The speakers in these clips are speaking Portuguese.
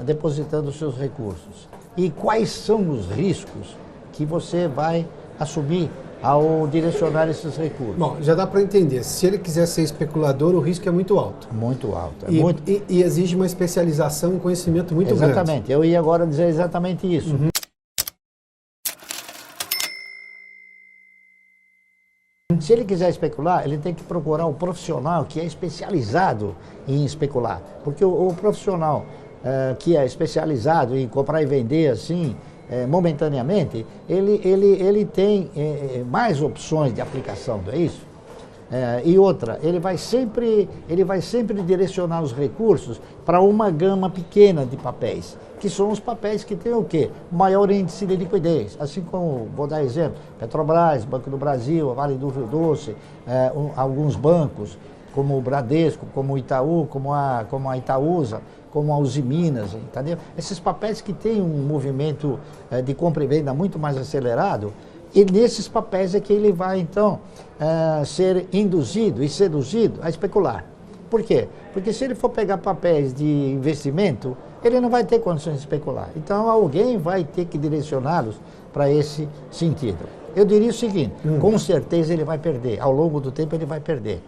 depositando os seus recursos? E quais são os riscos que você vai assumir ao direcionar esses recursos? Bom, já dá para entender. Se ele quiser ser especulador, o risco é muito alto. Muito alto. E exige uma especialização e conhecimento muito grande. Exatamente. Eu ia agora dizer exatamente isso. Se ele quiser especular, ele tem que procurar um profissional que é especializado em especular. Porque o profissional que é especializado em comprar e vender assim, momentaneamente, ele tem mais opções de aplicação, não é isso? E outra, ele vai sempre direcionar os recursos para uma gama pequena de papéis, que são os papéis que têm o quê? Maior índice de liquidez, assim como, vou dar exemplo, Petrobras, Banco do Brasil, Vale do Rio Doce, alguns bancos, como o Bradesco, como o Itaú, como a Itaúsa, como a Usiminas, entendeu? Esses papéis que têm um movimento de compra e venda muito mais acelerado, e nesses papéis é que ele vai, então, ser induzido e seduzido a especular. Por quê? Porque se ele for pegar papéis de investimento, ele não vai ter condições de especular. Então, alguém vai ter que direcioná-los para esse sentido. Eu diria o seguinte, com certeza ele vai perder, ao longo do tempo ele vai perder.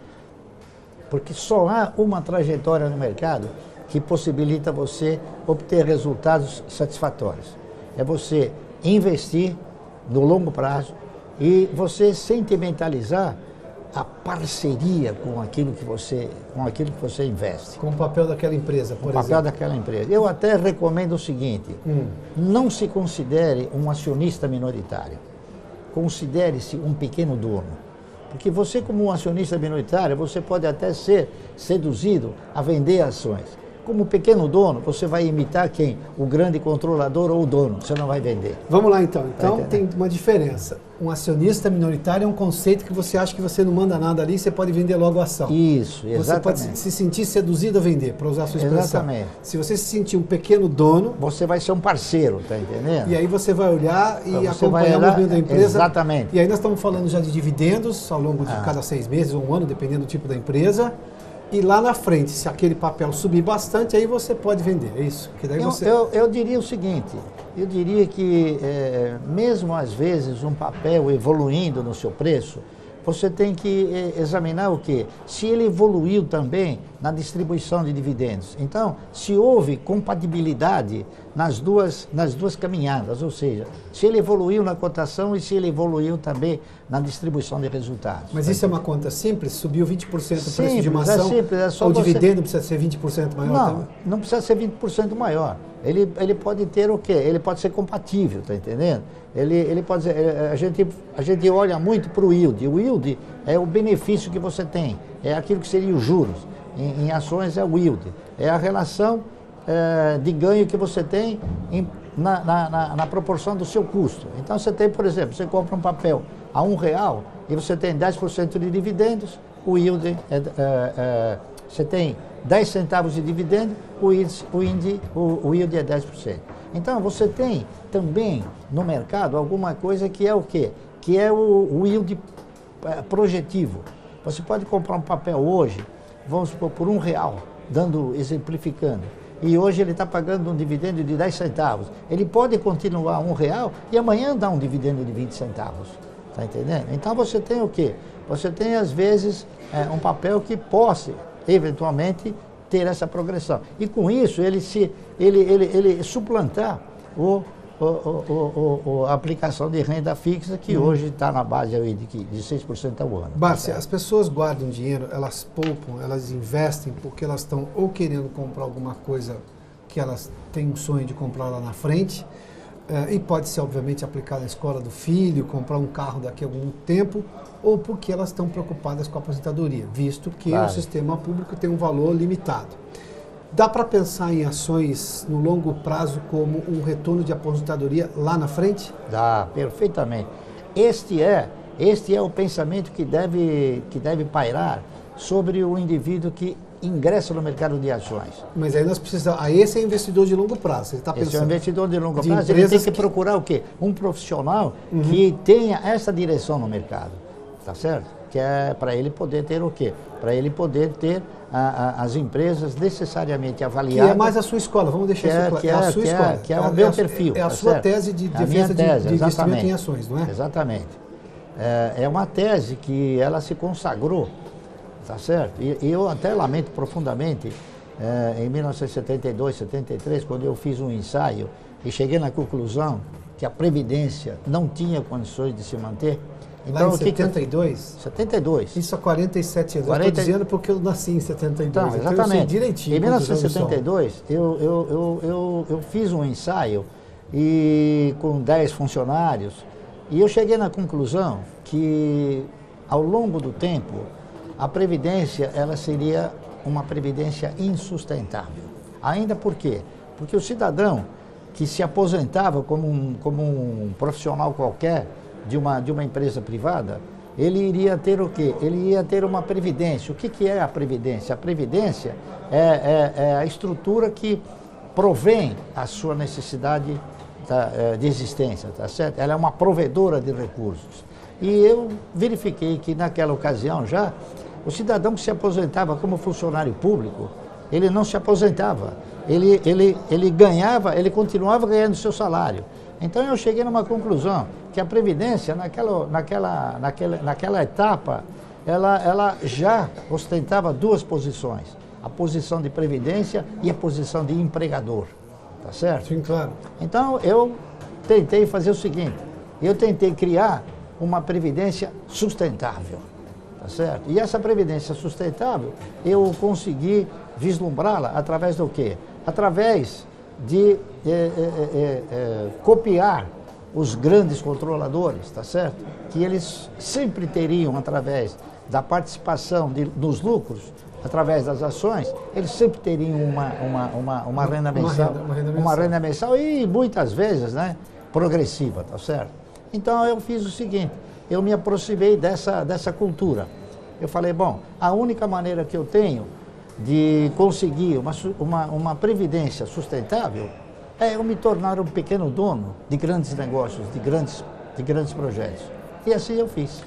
Porque só há uma trajetória no mercado que possibilita você obter resultados satisfatórios. É você investir no longo prazo e você sentimentalizar a parceria com aquilo que você investe. Com o papel daquela empresa, por exemplo. Com o papel daquela empresa. Eu até recomendo o seguinte, não se considere um acionista minoritário, considere-se um pequeno dono. Porque você, como um acionista minoritário, você pode até ser seduzido a vender ações. Como pequeno dono, você vai imitar quem? O grande controlador ou o dono, você não vai vender. Vamos lá então. Então tem uma diferença. Um acionista minoritário é um conceito que você acha que você não manda nada ali, você pode vender logo a ação. Isso, exatamente. Você pode se sentir seduzido a vender, para usar a sua expressão. Exatamente. Se você se sentir um pequeno dono... Você vai ser um parceiro, tá entendendo? E aí você vai olhar e acompanhar o movimento da empresa. Exatamente. E aí nós estamos falando já de dividendos ao longo de cada 6 meses ou um ano, dependendo do tipo da empresa. E lá na frente, se aquele papel subir bastante, aí você pode vender, é isso? Que daí eu diria o seguinte, eu diria que mesmo às vezes um papel evoluindo no seu preço, você tem que examinar o quê? Se ele evoluiu também na distribuição de dividendos. Então, se houve compatibilidade nas duas caminhadas, ou seja, se ele evoluiu na cotação e se ele evoluiu também na distribuição de resultados. Mas isso é uma conta simples? Subiu 20% o preço de uma ação? É simples, é só o dividendo precisa ser 20% maior não, também? Não precisa ser 20% maior. Ele pode ter o quê? Ele pode ser compatível, tá entendendo? Ele pode ser, a gente olha muito para o yield. O yield é o benefício que você tem, é aquilo que seria os juros. Em ações é o yield, é a relação de ganho que você tem na proporção do seu custo. Então você tem, por exemplo, você compra um papel a R$1 e você tem 10% de dividendos, o yield você tem 10 centavos de dividendo, o yield é 10%. Então, você tem também no mercado alguma coisa que é o quê? Que é o yield projetivo. Você pode comprar um papel hoje, vamos supor, por R$1, exemplificando, e hoje ele está pagando um dividendo de 10 centavos. Ele pode continuar R$1 e amanhã dar um dividendo de 20 centavos. Está entendendo? Então, você tem o quê? Você tem, às vezes, um papel que possa eventualmente ter essa progressão. E com isso ele suplantar a aplicação de renda fixa que hoje está na base aí de 6% ao ano. Bárcia, as pessoas guardam dinheiro, elas poupam, elas investem porque elas estão ou querendo comprar alguma coisa que elas têm um sonho de comprar lá na frente, e pode ser obviamente aplicado na escola do filho, comprar um carro daqui a algum tempo, ou porque elas estão preocupadas com a aposentadoria, visto que o sistema público tem um valor limitado. Dá para pensar em ações no longo prazo como um retorno de aposentadoria lá na frente? Dá, perfeitamente. Este é o pensamento que deve pairar sobre o indivíduo que ingressa no mercado de ações. Mas aí nós precisamos... esse é investidor de longo prazo. Ele está pensando... Esse é um investidor de longo prazo. Ele tem que procurar o quê? Um profissional que tenha essa direção no mercado. Tá certo? que é para ele poder ter o quê? Para ele poder ter as empresas necessariamente avaliadas. Que é mais a sua escola, vamos deixar isso claro. É a sua escola. Que é o meu perfil. É a sua tese de defesa de investimento em ações, não é? Exatamente. É uma tese que ela se consagrou, tá certo? E eu até lamento profundamente, em 1972, 73, quando eu fiz um ensaio e cheguei na conclusão que a Previdência não tinha condições de se manter. Então, lá em 72? 72. Isso há 47 anos. Eu estou dizendo porque eu nasci em 72. Então, exatamente. Então eu sei direitinho. Em 1972, eu fiz um ensaio com 10 funcionários e eu cheguei na conclusão que, ao longo do tempo, a Previdência ela seria uma Previdência insustentável. Ainda por quê? Porque o cidadão que se aposentava como um profissional qualquer de uma empresa privada, ele iria ter o quê? Ele ia ter uma previdência. O que é a previdência? A previdência é a estrutura que provém a sua necessidade de existência, tá certo? Ela é uma provedora de recursos. E eu verifiquei que naquela ocasião já, o cidadão que se aposentava como funcionário público, ele não se aposentava. Ele ganhava, ele continuava ganhando seu salário. Então eu cheguei numa conclusão que a Previdência, naquela etapa, ela já ostentava duas posições. A posição de Previdência e a posição de empregador. Tá certo? Sim, claro. Então eu tentei fazer o seguinte, eu tentei criar uma Previdência sustentável. Tá certo? E essa Previdência sustentável, eu consegui vislumbrá-la através do quê? Através de copiar os grandes controladores, tá certo? Que eles sempre teriam, através da participação nos lucros, através das ações, eles sempre teriam uma renda mensal. Uma renda mensal e muitas vezes, né, progressiva, tá certo? Então eu fiz o seguinte, eu me aproximei dessa cultura. Eu falei, bom, a única maneira que eu tenho de conseguir uma previdência sustentável é eu me tornar um pequeno dono de grandes negócios, de grandes projetos. E assim eu fiz.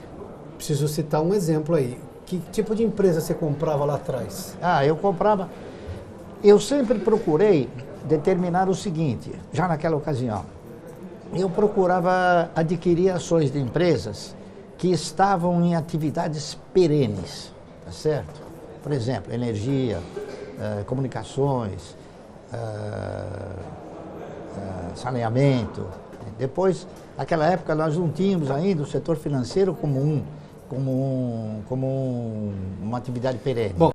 Preciso citar um exemplo aí. Que tipo de empresa você comprava lá atrás? Eu sempre procurei determinar o seguinte, já naquela ocasião, eu procurava adquirir ações de empresas que estavam em atividades perenes, tá certo? Por exemplo, energia, comunicações, saneamento. Depois, naquela época, nós não tínhamos ainda o setor financeiro como uma atividade perene. Bom.